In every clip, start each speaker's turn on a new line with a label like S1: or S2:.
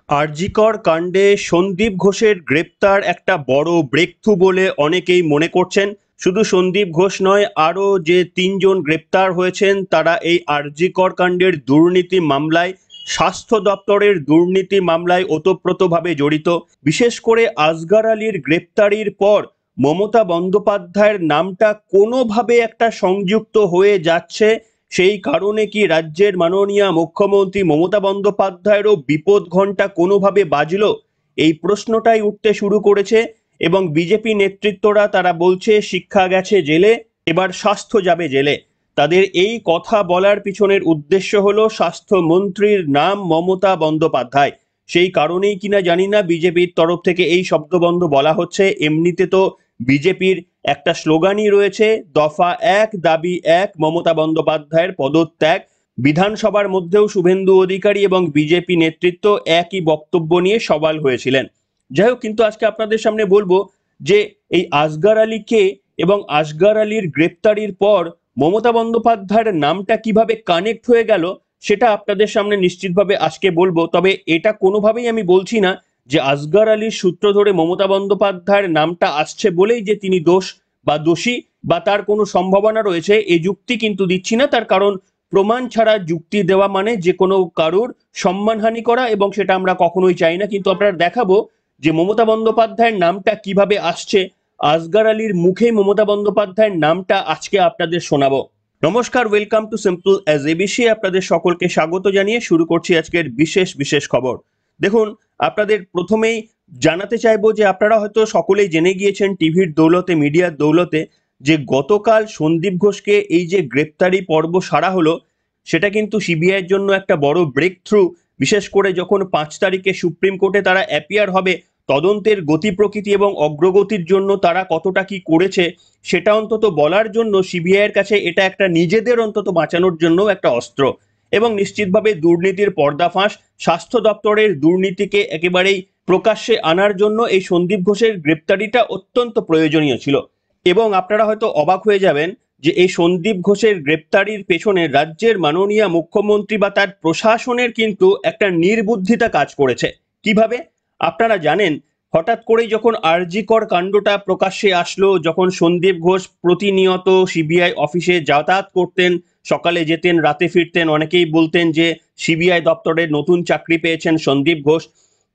S1: আরজিকর কাণ্ডে সন্দীপ ঘোষের গ্রেপ্তার একটা বড় ব্রেকথ্রু বলে অনেকেই মনে করছেন। শুধু সন্দীপ ঘোষ নয়, আরও যে তিনজন গ্রেপ্তার হয়েছেন তারা এই আরজিকর কাণ্ডের দুর্নীতি মামলায়, স্বাস্থ্য দপ্তরের দুর্নীতি মামলায় ওতপ্রোতভাবে জড়িত। বিশেষ করে আসগর আলীর গ্রেপ্তারির পর মমতা বন্দ্যোপাধ্যায়ের নামটা কোনোভাবে একটা সংযুক্ত হয়ে যাচ্ছে। সেই কারণে কি রাজ্যের মাননীয় মুখ্যমন্ত্রী মমতা বন্দ্যোপাধ্যায়েরও বিপদ ঘণ্টা কোনোভাবে বাজলো? এই প্রশ্নটাই উঠতে শুরু করেছে এবং বিজেপি নেতৃত্বরা তারা বলছে শিক্ষা গেছে জেলে, এবার স্বাস্থ্য যাবে জেলে। তাদের এই কথা বলার পিছনের উদ্দেশ্য হলো স্বাস্থ্যমন্ত্রীর নাম মমতা বন্দ্যোপাধ্যায়। সেই কারণেই কিনা জানি না বিজেপির তরফ থেকে এই শব্দবন্ধ বলা হচ্ছে। এমনিতে তো বিজেপির একটা স্লোগানই রয়েছে, দফা এক দাবি এক, মমতা বন্দ্যোপাধ্যায়ের পদত্যাগ। বিধানসভার মধ্যেও শুভেন্দু অধিকারী এবং বিজেপি নেতৃত্ব একই বক্তব্য নিয়ে সওয়াল হয়েছিলেন। যাই হোক, কিন্তু আজকে আপনাদের সামনে বলবো যে এই আসগর আলী কে এবং আসগর আলীর গ্রেপ্তারির পর মমতা বন্দ্যোপাধ্যায়ের নামটা কিভাবে কানেক্ট হয়ে গেল সেটা আপনাদের সামনে নিশ্চিতভাবে আজকে বলবো। তবে এটা কোনোভাবেই আমি বলছি না যে আসগর আলীর সূত্র ধরে মমতা বন্দ্যোপাধ্যায়ের নামটা আসছে বলেই যে তিনি দোষ বা দোষী বা তার কোনো সম্ভাবনা রয়েছে এই যুক্তি কিন্তু দিচ্ছি না। তার কারণ প্রমাণ ছাড়া যুক্তি দেওয়া মানে যে কোনো কারোর সম্মানহানি করা, এবং সেটা আমরা কখনোই চাই না। কিন্তু আপনারা দেখাবো যে মমতা বন্দ্যোপাধ্যায়ের নামটা কিভাবে আসছে। আসগর আলীর মুখেই মমতা বন্দ্যোপাধ্যায়ের নামটা আজকে আপনাদের শোনাবো। নমস্কার, welcome to simple as ABC. আপনাদের সকলকে স্বাগত জানিয়ে শুরু করছি আজকের বিশেষ বিশেষ খবর। দেখুন, আপনাদের প্রথমেই জানাতে চাইবো যে আপনারা হয়তো সকলেই জেনে গিয়েছেন টিভির দৌলতে, মিডিয়ার দৌলতে, যে গতকাল সন্দীপ ঘোষকে এই যে গ্রেপ্তারি পর্ব সারা হলো সেটা কিন্তু সিবিআইয়ের জন্য একটা বড় ব্রেক থ্রু। বিশেষ করে যখন 5 তারিখে সুপ্রিম কোর্টে তারা অ্যাপিয়ার হবে, তদন্তের গতি প্রকৃতি এবং অগ্রগতির জন্য তারা কতটা কি করেছে সেটা অন্তত বলার জন্য সিবিআইয়ের কাছে এটা একটা নিজেদের অন্তত বাঁচানোর জন্য একটা অস্ত্র। এবং নিশ্চিতভাবে দুর্নীতির পর্দাফাঁস, স্বাস্থ্য দপ্তরের দুর্নীতিকে একেবারেই প্রকাশ্যে আনার জন্য এই সন্দীপ ঘোষের গ্রেপ্তারিটা অত্যন্ত প্রয়োজনীয় ছিল। এবং আপনারা হয়তো অবাক হয়ে যাবেন যে এই সন্দীপ ঘোষের গ্রেপ্তারির পেছনে রাজ্যের মাননীয় মুখ্যমন্ত্রী বা তার প্রশাসনের কিন্তু একটা নির্বুদ্ধিতা কাজ করেছে। কিভাবে? আপনারা জানেন, হঠাৎ করেই যখন আরজিকর কাণ্ডটা প্রকাশ্যে আসলো, যখন সন্দীপ ঘোষ প্রতিনিয়ত সিবিআই অফিসে যাতায়াত করতেন, সকালে যেতেন রাতে ফিরতেন, অনেকেই বলতেন যে সিবিআই দপ্তরে নতুন চাকরি পেয়েছেন সন্দীপ ঘোষ।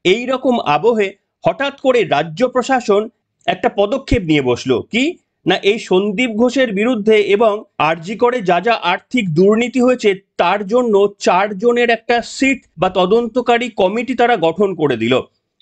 S1: এই রকম আবহে হঠাৎ করে রাজ্য প্রশাসন একটা পদক্ষেপ নিয়ে বসলো। কি না, এই সন্দীপ ঘোষের বিরুদ্ধে এবং আরজি করে যা যা আর্থিক দুর্নীতি হয়েছে তার জন্য 4 জনের একটা সিট বা তদন্তকারী কমিটি তারা গঠন করে দিল।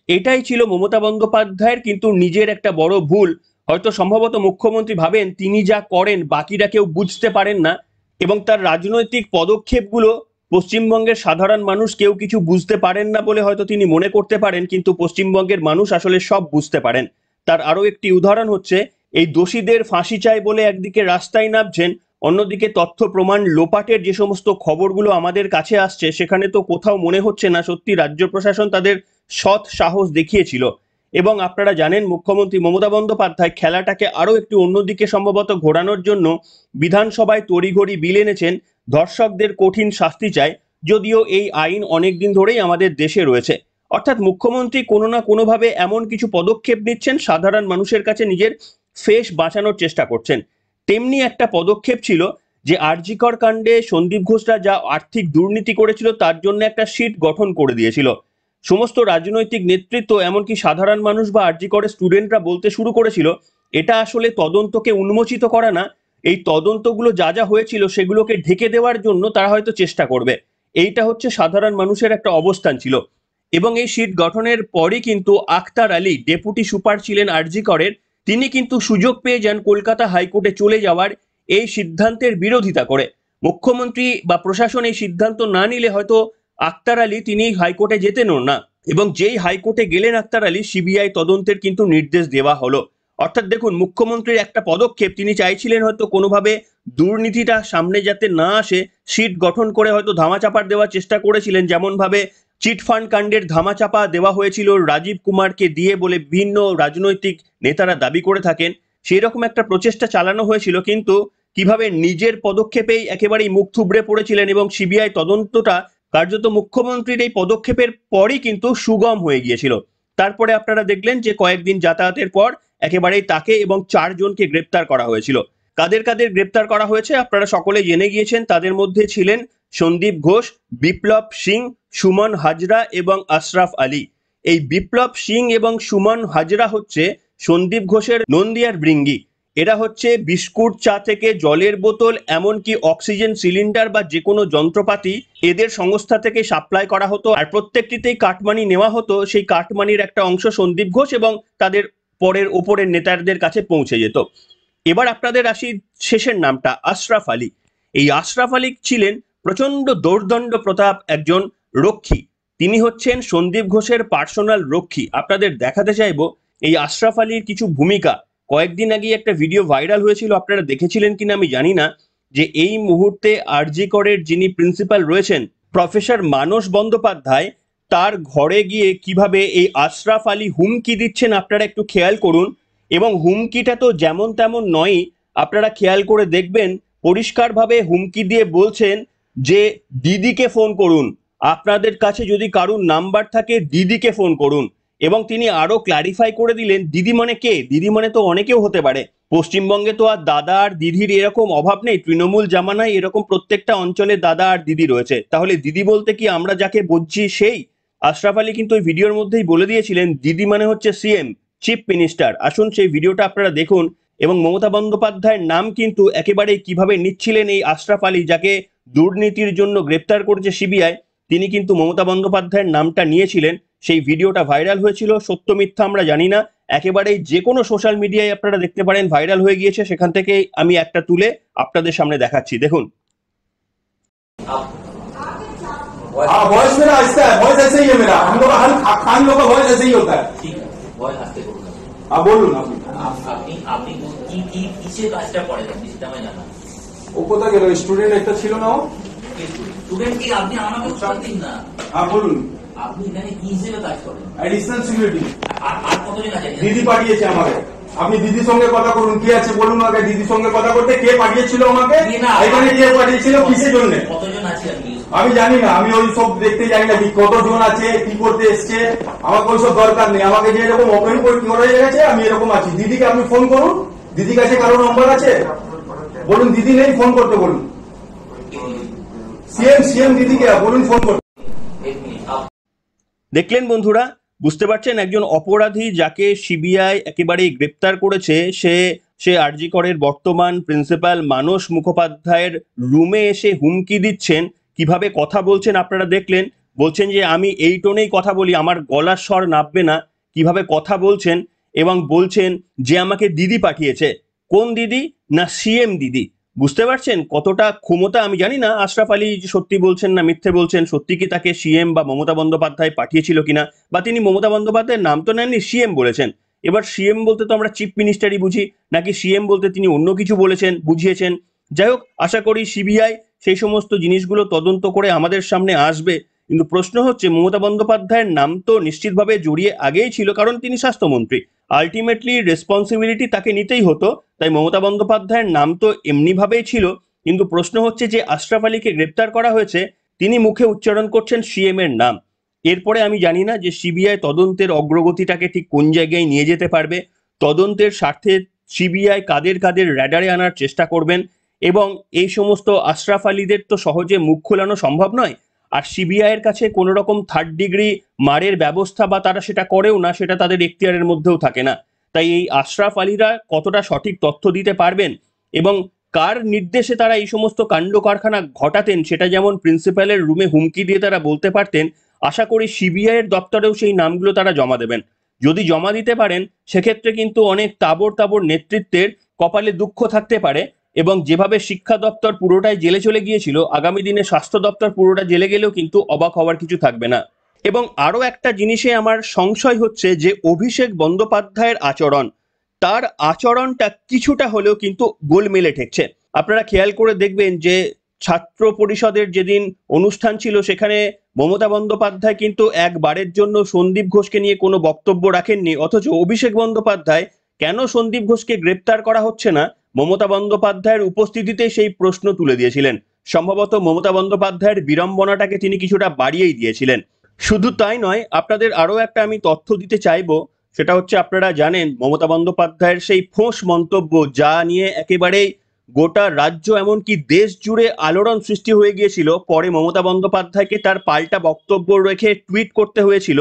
S1: এটাই ছিল মমতা বন্দ্যোপাধ্যায়ের কিন্তু নিজের একটা বড় ভুল। হয়তো সম্ভবত মুখ্যমন্ত্রী ভাবেন তিনি যা করেন বাকিরা কেউ বুঝতে পারেন না, এবং তার রাজনৈতিক পদক্ষেপগুলো পশ্চিমবঙ্গের সাধারণ মানুষ কেউ কিছু বুঝতে পারেন না বলে হয়তো তিনি মনে করতে পারেন, কিন্তু পশ্চিমবঙ্গের মানুষ আসলে সব বুঝতে পারেন। তার আরো একটি উদাহরণ হচ্ছে, এই দোষীদের ফাঁসি চাই বলে একদিকে রাস্তায় নামছেন, অন্যদিকে তথ্য প্রমাণ লোপাটের যে সমস্ত খবরগুলো আমাদের কাছে আসছে সেখানে তো কোথাও মনে হচ্ছে না সত্যি রাজ্য প্রশাসন তাদের সৎ সাহস দেখিয়েছিল। এবং আপনারা জানেন মুখ্যমন্ত্রী মমতা বন্দ্যোপাধ্যায় খেলাটাকে আরো একটু অন্যদিকে সম্ভবত ঘোরানোর জন্য বিধানসভায় তড়িঘড়ি বিল এনেছেন, ধর্ষকদের কঠিন শাস্তি চায়। যদিও এই আইন অনেকদিন ধরেই আমাদের দেশে রয়েছে। অর্থাৎ মুখ্যমন্ত্রী কোনো না কোনোভাবে এমন কিছু পদক্ষেপ নিচ্ছেন, সাধারণ মানুষের কাছে নিজের ফেস বাঁচানোর চেষ্টা করছেন। তেমনি একটা পদক্ষেপ ছিল যে আরজিকর কাণ্ডে সন্দীপ ঘোষরা যা আর্থিক দুর্নীতি করেছিল তার জন্য একটা সিট গঠন করে দিয়েছিল। সমস্ত রাজনৈতিক নেতৃত্ব, এমনকি সাধারণ মানুষ বা আরজিকরের স্টুডেন্টরা বলতে শুরু করেছিল এটা আসলে তদন্তকে উন্মোচিত করা না, এই তদন্তগুলো যা যা হয়েছিল সেগুলোকে ঢেকে দেওয়ার জন্য তারা হয়তো চেষ্টা করবে। এইটা হচ্ছে সাধারণ মানুষের একটা অবস্থান ছিল। এবং এই সিট গঠনের পরই কিন্তু আখতার আলী, ডেপুটি সুপার ছিলেন আরজি করের, তিনি কিন্তু সুযোগ পেয়ে যান কলকাতা হাইকোর্টে চলে যাওয়ার। এই সিদ্ধান্তের বিরোধিতা করে মুখ্যমন্ত্রী বা প্রশাসন এই সিদ্ধান্ত না নিলে হয়তো আখতার আলী তিনি হাইকোর্টে যেতেনও না। এবং যেই হাইকোর্টে গেলেন আখতার আলী, সিবিআই তদন্তের কিন্তু নির্দেশ দেওয়া হলো। অর্থাৎ দেখুন, মুখ্যমন্ত্রীর একটা পদক্ষেপ, তিনি চাইছিলেন হয়তো কোনোভাবে দুর্নীতিটা সামনে যাতে না আসে, সিট গঠন করে হয়তো ধামাচাপা দেওয়ার চেষ্টা করেছিলেন, যেমন ভাবে চিটফান্ড কাণ্ডের ধামাচাপা দেওয়া হয়েছিল রাজীব কুমারকে দিয়ে বলে বিভিন্ন রাজনৈতিক নেতারা দাবি করে থাকেন। সেই রকম একটা প্রচেষ্টা চালানো হয়েছিল, কিন্তু কিভাবে নিজের পদক্ষেপেই একেবারেই মুখ থুবড়ে পড়েছিলেন এবং সিবিআই তদন্তটা কার্যত মুখ্যমন্ত্রীর এই পদক্ষেপের পরই কিন্তু সুগম হয়ে গিয়েছিল। তারপরে আপনারা দেখলেন যে কয়েকদিন যাতায়াতের পর একেবারেই তাকে এবং 4 জনকে গ্রেপ্তার করা হয়েছিল। কাদের কাদের গ্রেপ্তার করা হয়েছে আপনারা সকলে জেনে গিয়েছেন। তাদের মধ্যে ছিলেন সন্দীপ ঘোষ, বিপ্লব সিং, সুমন হাজরা এবং আশরাফ আলী। এই বিপ্লব সিং এবং সুমন হাজরা হচ্ছে সন্দীপ ঘোষের নন্দিয়ার বৃঙ্গি। এরা হচ্ছে বিস্কুট, চা থেকে জলের বোতল, এমনকি অক্সিজেন সিলিন্ডার বা যে কোনো যন্ত্রপাতি এদের সংস্থা থেকে সাপ্লাই করা হতো, আর প্রত্যেকটিতেই কাটমানি নেওয়া হতো। সেই কাটমানির একটা অংশ সন্দীপ ঘোষ এবং তাদের পরের ওপরের নেতাদের কাছে পৌঁছে যেত। এবার আপনাদের আসি শেষের নামটা, আশরাফ আলী। এই আশরাফ আলী ছিলেন প্রচন্ড দৌর্দণ্ড প্রতাপ একজন রক্ষী। তিনি হচ্ছেন সন্দীপ ঘোষের পার্সোনাল রক্ষী। আপনাদের দেখাতে চাইবো এই আশরাফ আলীর কিছু ভূমিকা। কয়েকদিন আগে একটা ভিডিও ভাইরাল হয়েছিল, আপনারা দেখেছিলেন কিনা আমি জানি না, যে এই মুহূর্তে আরজি করের যিনি প্রিন্সিপাল রয়েছেন প্রফেসর মানস বন্দ্যোপাধ্যায়, তার ঘরে গিয়ে কিভাবে এই আশরাফ আলী হুমকি দিচ্ছেন আপনারা একটু খেয়াল করুন। এবং হুমকিটা তো যেমন তেমন নয়ই, আপনারা খেয়াল করে দেখবেন পরিষ্কারভাবে হুমকি দিয়ে বলছেন যে দিদিকে ফোন করুন, আপনাদের কাছে যদি কারুর নাম্বার থাকে দিদিকে ফোন করুন। এবং তিনি আরো ক্ল্যারিফাই করে দিলেন দিদি মানে কে, দিদি মানে তো অনেকেও হতে পারে। পশ্চিমবঙ্গে তো আর দাদা আর দিদির এরকম অভাব নেই, তৃণমূল জামানায় এরকম প্রত্যেকটা অঞ্চলে দাদা আর দিদি রয়েছে। তাহলে দিদি বলতে কি আমরা যাকে বুঝছি সেই? আশরাফ আলী কিন্তু ওই ভিডিওর মধ্যেই বলে দিয়েছিলেন দিদি মানে হচ্ছে সিএম, চিফ মিনিস্টার। আসুন সেই ভিডিওটা আপনারা দেখুন। এবং মমতা বন্দ্যোপাধ্যায়ের নাম কিন্তু একেবারে কিভাবে নিচ্ছিলেন এই আশরাফ আলী, যাকে দুর্নীতির জন্য গ্রেপ্তার করেছে সিবিআই, তিনি কিন্তু মমতা বন্দ্যোপাধ্যায়ের নামটা নিয়েছিলেন। সেই ভিডিওটা ভাইরাল হয়েছিল, সত্য মিথ্যা আমরা জানি না, একেবারেই যে কোনো সোশ্যাল মিডিয়ায় আপনারা দেখতে পারেন ভাইরাল হয়ে গিয়েছে। সেখান থেকে আমি একটা তুলে আপনাদের সামনে দেখাচ্ছি, দেখুন।
S2: वॉइस मेरा ऐसा है, वॉइस ऐसे ही है मेरा। हम लोग हर खान लोग का वॉइस ऐसे ही होता है।
S3: ঠিক আছে, ভয় আসতে করুন না।
S2: आप बोलून আপনি
S3: আপনি আপনি কি কি কিসের কাজটা করেন আপনি সেটা আমায় জানান।
S2: ও কোথায় গেল? স্টুডেন্ট একটা ছিল না, ও
S3: স্টুডেন্ট কি? আপনি আমাকে উত্তর দিন না।
S2: आप बोलून
S3: আপনি এখানে কি হিসেবে কাজ করেন?
S2: Additional security.
S3: আর কতদিন আছে?
S2: দিদি পাঠিয়েছে আমাকে। আপনি দিদির সঙ্গে কথা করুন, কি আছে বলুন আগে। দিদির সঙ্গে কথা করতে কে পাঠিয়েছিল আমাকে? এখানে কে পাঠিয়েছিল, কিসের জন্য?
S3: কতজন আছে আপনি?
S2: আমি জানি না, আমি ওই সব দেখতে জানি না কতজন আছে, কি করতে এসছে। আমাকে ওইসব দরকার নেই। আমাকে যে এরকম ওপেন করে গেছে আমি এরকম আছি। দিদিকে আপনি ফোন করুন। দিদির কাছে কারো নম্বর আছে বলুন। দিদি নেই, ফোন করতে বলুন। সিএম দিদিকে বলুন ফোন করতে।
S1: দেখলেন বন্ধুরা, বুঝতে পারছেন একজন অপরাধী যাকে সিবিআই একেবারেই গ্রেপ্তার করেছে, সে আরজি করের বর্তমান প্রিন্সিপাল মানস মুখোপাধ্যায়ের রুমে এসে হুমকি দিচ্ছেন। কিভাবে কথা বলছেন আপনারা দেখলেন, বলছেন যে আমি এই টোনেই কথা বলি, আমার গলার স্বর নাববে না। কিভাবে কথা বলছেন, এবং বলছেন যে আমাকে দিদি পাঠিয়েছে। কোন দিদি? না সিএম দিদি। বুঝতে পারছেন কতটা ক্ষমতা? আমি জানি না আশরাফ আলী সত্যি বলছেন না মিথ্যে বলছেন, সত্যি কি তাকে সিএম বা মমতা বন্দ্যোপাধ্যায় পাঠিয়েছিল কিনা, বা তিনি মমতা বন্দ্যোপাধ্যায়ের নাম তো নেননি, সিএম বলেছেন। এবার সিএম বলতে তো আমরা চিফ মিনিস্টারই বুঝি, নাকি সিএম বলতে তিনি অন্য কিছু বলেছেন, বুঝিয়েছেন। যাই হোক, আশা করি সিবিআই সেই সমস্ত জিনিসগুলো তদন্ত করে আমাদের সামনে আসবে। কিন্তু প্রশ্ন হচ্ছে মমতা বন্দ্যোপাধ্যায়ের নাম তো নিশ্চিতভাবে জড়িয়ে আগেই ছিল, কারণ তিনি স্বাস্থ্যমন্ত্রী। আলটিমেটলি রেসপন্সিবিলিটি তাকে নিতেই হতো, তাই মমতা বন্দ্যোপাধ্যায়ের নাম তো এমনিভাবেই ছিল। কিন্তু প্রশ্ন হচ্ছে যে আশরাফ আলীকে গ্রেপ্তার করা হয়েছে, তিনি মুখে উচ্চারণ করছেন সিএম এর নাম। এরপরে আমি জানি না যে সিবিআই তদন্তের অগ্রগতিটাকে ঠিক কোন জায়গায় নিয়ে যেতে পারবে। তদন্তের স্বার্থে সিবিআই কাদের কাদের র্যাডারে আনার চেষ্টা করবেন, এবং এই সমস্ত আশরাফ আলীদের তো সহজে মুখ খোলানো সম্ভব নয়। আর সিবিআই এর কাছে কোনো রকম 3rd ডিগ্রি মারের ব্যবস্থা বা তারা সেটা করেও না, সেটা তাদের এখতিয়ারের মধ্যেও থাকে না। তাই এই আশরাফ আলীরা কতটা সঠিক তথ্য দিতে পারবেন এবং কার নির্দেশে তারা এই সমস্ত কাণ্ড কারখানা ঘটাতেন, সেটা যেমন প্রিন্সিপালের রুমে হুমকি দিয়ে তারা বলতে পারতেন, আশা করি সিবিআই এর দপ্তরেও সেই নামগুলো তারা জমা দেবেন। যদি জমা দিতে পারেন সেক্ষেত্রে কিন্তু অনেক তাবড় তাবড় নেতৃত্বের কপালে দুঃখ থাকতে পারে। এবং যেভাবে শিক্ষা দপ্তর পুরোটাই জেলে চলে গিয়েছিল, আগামী দিনে স্বাস্থ্য দপ্তর পুরোটা জেলে গেলেও কিন্তু অবাক হওয়ার কিছু থাকবে না। এবং আরো একটা জিনিসে আমার সংশয় হচ্ছে যে অভিষেক বন্দ্যোপাধ্যায়ের আচরণ, তার আচরণটা কিছুটা হলেও কিন্তু গোলমেলে ঠেকছে। আপনারা খেয়াল করে দেখবেন যে ছাত্র পরিষদের যেদিন অনুষ্ঠান ছিল সেখানে মমতা বন্দ্যোপাধ্যায় কিন্তু একবারের জন্য সন্দীপ ঘোষকে নিয়ে কোনো বক্তব্য রাখেননি, অথচ অভিষেক বন্দ্যোপাধ্যায় কেন সন্দীপ ঘোষকে গ্রেপ্তার করা হচ্ছে না মমতা বন্দ্যোপাধ্যায়ের উপস্থিতিতে সেই প্রশ্ন তুলে দিয়েছিলেন। সম্ভবত মমতা বন্দ্যোপাধ্যায়ের বিড়ম্বনাটাকে তিনি কিছুটা বাড়িয়েই দিয়েছিলেন। শুধু তাই নয়, আপনাদের আরও একটা আমি তথ্য দিতে চাইবো, সেটা হচ্ছে আপনারা জানেন মমতা বন্দ্যোপাধ্যায়ের সেই ফোঁস মন্তব্য, যা নিয়ে একেবারেই গোটা রাজ্য এমনকি দেশ জুড়ে আলোড়ন সৃষ্টি হয়ে গিয়েছিল। পরে মমতা বন্দ্যোপাধ্যায়কে তার পাল্টা বক্তব্য রেখে টুইট করতে হয়েছিল,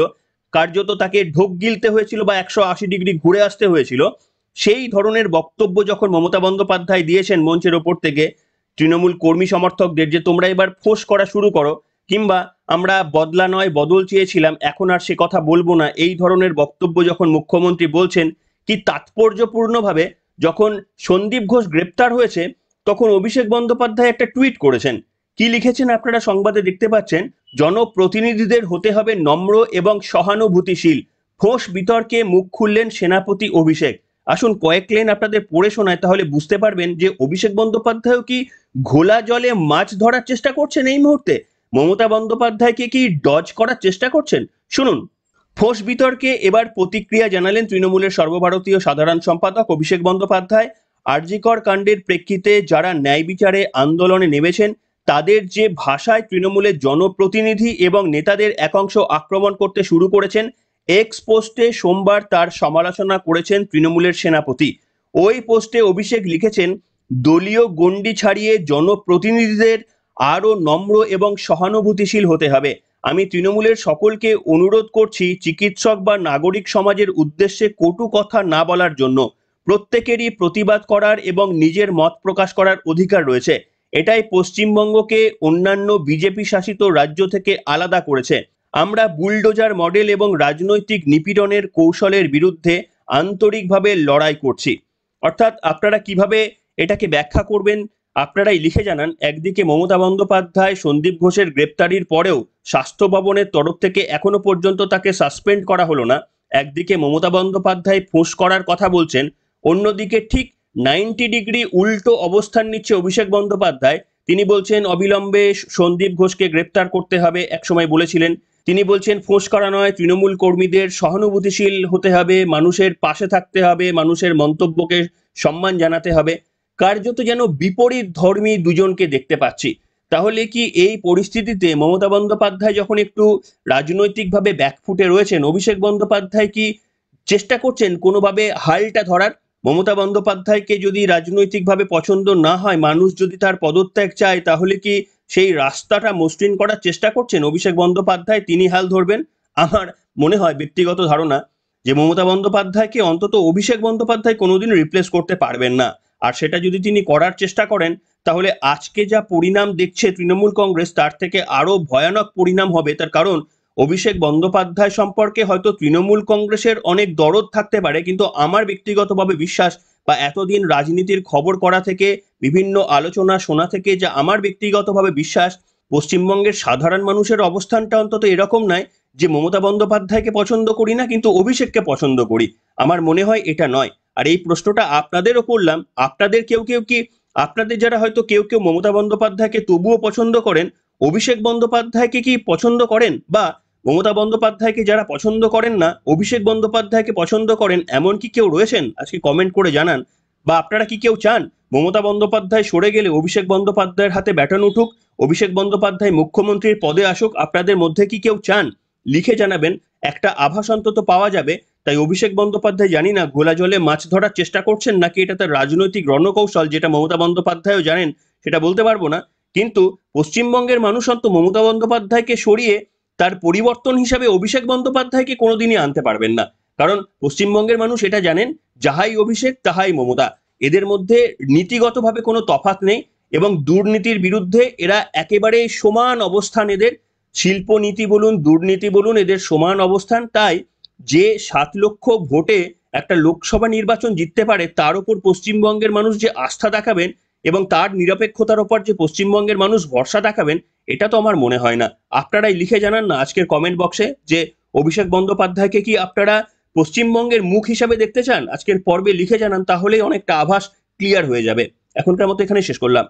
S1: কার্যত তাকে ঢোক গিলতে হয়েছিল বা 180 ডিগ্রি ঘুরে আসতে হয়েছিল। সেই ধরনের বক্তব্য যখন মমতা বন্দ্যোপাধ্যায় দিয়েছেন মঞ্চের ওপর থেকে তৃণমূল কর্মী সমর্থকদের, যে তোমরা এবার ফোঁস করা শুরু করো, কিংবা আমরা বদলা নয় বদল চেয়েছিলাম, এখন আর সে কথা বলবো না, এই ধরনের বক্তব্য যখন মুখ্যমন্ত্রী বলছেন, কি তাৎপর্যপূর্ণভাবে যখন সন্দীপ ঘোষ গ্রেপ্তার হয়েছে তখন অভিষেক বন্দ্যোপাধ্যায় একটা টুইট করেছেন। কি লিখেছেন আপনারা সংবাদে দেখতে পাচ্ছেন, জনপ্রতিনিধিদের হতে হবে নম্র এবং সহানুভূতিশীল, ফোঁস বিতর্কে মুখ খুললেন সেনাপতি অভিষেক। আসুন কয়েক লাইন আপনাদের পড়ে শোনায়, তাহলে বুঝতে পারবেন যে অভিষেক বন্দ্যোপাধ্যায়ও কি ঘোলা জলে মাছ ধরার চেষ্টা করছেন এই মুহূর্তে, মমতা বন্দ্যোপাধ্যায়কে কি ডজ করার চেষ্টা করছেন। শুনুন। ফোঁস বিতর্কে এবার প্রতিক্রিয়া জানালেন তৃণমূলের সর্বভারতীয় সাধারণ সম্পাদক অভিষেক বন্দ্যোপাধ্যায়। আরজিকর কাণ্ডের প্রেক্ষিতে যারা ন্যায় বিচারে আন্দোলনে নেমেছেন তাদের যে ভাষায় তৃণমূলের জনপ্রতিনিধি এবং নেতাদের একাংশ আক্রমণ করতে শুরু করেছেন, এক্স পোস্টে সোমবার তার সমালোচনা করেছেন তৃণমূলের সেনাপতি। ওই পোস্টে অভিষেক লিখেছেন, দলীয় গণ্ডি ছাড়িয়ে জনপ্রতিনিধিদের আরও নম্র এবং সহানুভূতিশীল হতে হবে। আমি তৃণমূলের সকলকে অনুরোধ করছি চিকিৎসক বা নাগরিক সমাজের উদ্দেশ্যে কটু কথা না বলার জন্য। প্রত্যেকেরই প্রতিবাদ করার এবং নিজের মত প্রকাশ করার অধিকার রয়েছে। এটাই পশ্চিমবঙ্গকে অন্যান্য বিজেপি শাসিত রাজ্য থেকে আলাদা করেছে। আমরা বুলডোজার মডেল এবং রাজনৈতিক নিপীড়নের কৌশলের বিরুদ্ধে আন্তরিকভাবে লড়াই করছি। অর্থাৎ আপনারা কিভাবে এটাকে ব্যাখ্যা করবেন আপনারাই লিখে জানান। একদিকে মমতা বন্দ্যোপাধ্যায় সন্দীপ ঘোষের গ্রেপ্তারির পরেও স্বাস্থ্য ভবনের তরফ থেকে এখনো পর্যন্ত তাকে সাসপেন্ড করা হলো না, একদিকে মমতা বন্দ্যোপাধ্যায় ফোঁস করার কথা বলছেন, অন্যদিকে ঠিক 90 ডিগ্রি উল্টো অবস্থান নিচ্ছে অভিষেক বন্দ্যোপাধ্যায়। তিনি বলছেন অবিলম্বে সন্দীপ ঘোষকে গ্রেপ্তার করতে হবে, একসময় বলেছিলেন। তিনি বলছেন ফোঁস করা নয়, তৃণমূল কর্মীদের সহানুভূতিশীল হতে হবে, মানুষের পাশে থাকতে হবে, মানুষের মন্তব্যকে সম্মান জানাতে হবে। কার্যত যেন বিপরীত ধর্মী দুজনকে দেখতে পাচ্ছি। তাহলে কি এই পরিস্থিতিতে মমতা বন্দ্যোপাধ্যায় যখন একটু রাজনৈতিকভাবে ব্যাকফুটে রয়েছেন, অভিষেক বন্দ্যোপাধ্যায় কি চেষ্টা করছেন কোনোভাবে হালটা ধরার? মমতা বন্দ্যোপাধ্যায়কে যদি রাজনৈতিকভাবে পছন্দ না হয়, মানুষ যদি তার পদত্যাগ চায়, তাহলে কি সেই রাস্তাটা মসৃণ করার চেষ্টা করছেন অভিষেক বন্দ্যোপাধ্যায়? তিনি হাল ধরবেন? আমার মনে হয়, ব্যক্তিগত ধারণা, যে মমতা বন্দ্যোপাধ্যায়কে অন্তত অভিষেক বন্দ্যোপাধ্যায় কোনোদিন রিপ্লেস করতে পারবেন না। আর সেটা যদি তিনি করার চেষ্টা করেন, তাহলে আজকে যা পরিণাম দেখছে তৃণমূল কংগ্রেস, তার থেকে আরো ভয়ানক পরিণাম হবে। তার কারণ অভিষেক বন্দ্যোপাধ্যায় সম্পর্কে হয়তো তৃণমূল কংগ্রেসের অনেক দরদ থাকতে পারে, কিন্তু আমার ব্যক্তিগতভাবে বিশ্বাস, বা এতদিন রাজনীতির খবর করা থেকে, বিভিন্ন আলোচনা শোনা থেকে যা আমার ব্যক্তিগতভাবে বিশ্বাস, পশ্চিমবঙ্গের সাধারণ মানুষের অবস্থানটা অন্তত এরকম নয় যে মমতা বন্দ্যোপাধ্যায়কে পছন্দ করি না কিন্তু অভিষেককে পছন্দ করি। আমার মনে হয় এটা নয়। আর এই প্রশ্নটা আপনাদেরও করলাম, আপনাদের কেউ কেউ কি, আপনাদের যারা হয়তো কেউ কেউ মমতা বন্দ্যোপাধ্যায়কে তবুও পছন্দ করেন, অভিষেক বন্দ্যোপাধ্যায়কে কি পছন্দ করেন? বা মমতা বন্দ্যোপাধ্যায়কে যারা পছন্দ করেন না, অভিষেক বন্দ্যোপাধ্যায়কে পছন্দ করেন, এমন কি কেউ রয়েছেন? আজকে কমেন্ট করে জানান। বা আপনারা কি কেউ চান মমতা বন্দ্যোপাধ্যায় সরে গেলে অভিষেক বন্দ্যোপাধ্যায়ের হাতে ব্যাটন উঠুক, অভিষেক বন্দ্যোপাধ্যায় মুখ্যমন্ত্রীর পদে আসুক? আপনাদের মধ্যে কি কেউ চান? লিখে জানাবেন, একটা আভাস অন্তত পাওয়া যাবে। তাই অভিষেক বন্দ্যোপাধ্যায় জানি না ঘোলা জলে মাছ ধরার চেষ্টা করছেন নাকি এটা তার রাজনৈতিক রণকৌশল, যেটা মমতা বন্দ্যোপাধ্যায়ও জানেন, সেটা বলতে পারবো না। কিন্তু পশ্চিমবঙ্গের মানুষ অন্ত মমতা বন্দ্যোপাধ্যায়কে সরিয়ে তার পরিবর্তন হিসাবে অভিষেক বন্দ্যোপাধ্যায়কে কোনোদিনই আনতে পারবেন না। কারণ পশ্চিমবঙ্গের মানুষ এটা জানেন, যাহাই অভিষেক তাহাই মমতা, এদের মধ্যে নীতিগতভাবে কোনো তফাৎ নেই এবং দুর্নীতির বিরুদ্ধে এরা একেবারে সমান অবস্থান। এদের শিল্পনীতি বলুন, দুর্নীতি বলুন, এদের সমান অবস্থান। তাই যে 7 লক্ষ ভোটে একটা লোকসভা নির্বাচন জিততে পারে, তার উপর পশ্চিমবঙ্গের মানুষ যে আস্থা দেখাবেন এবং তার নিরপেক্ষতার উপর যে পশ্চিমবঙ্গের মানুষ ভরসা দেখাবেন, এটা তো আমার মনে হয় না। আপনারাই লিখে জানান না আজকের কমেন্ট বক্সে যে অভিষেক বন্দ্যোপাধ্যায়কে কি আপনারা পশ্চিমবঙ্গের মুখ হিসাবে দেখতে চান? আজকের পর্বে লিখে জানান, তাহলেই অনেকটা আভাস ক্লিয়ার হয়ে যাবে। এখনকার মতো এখানে শেষ করলাম।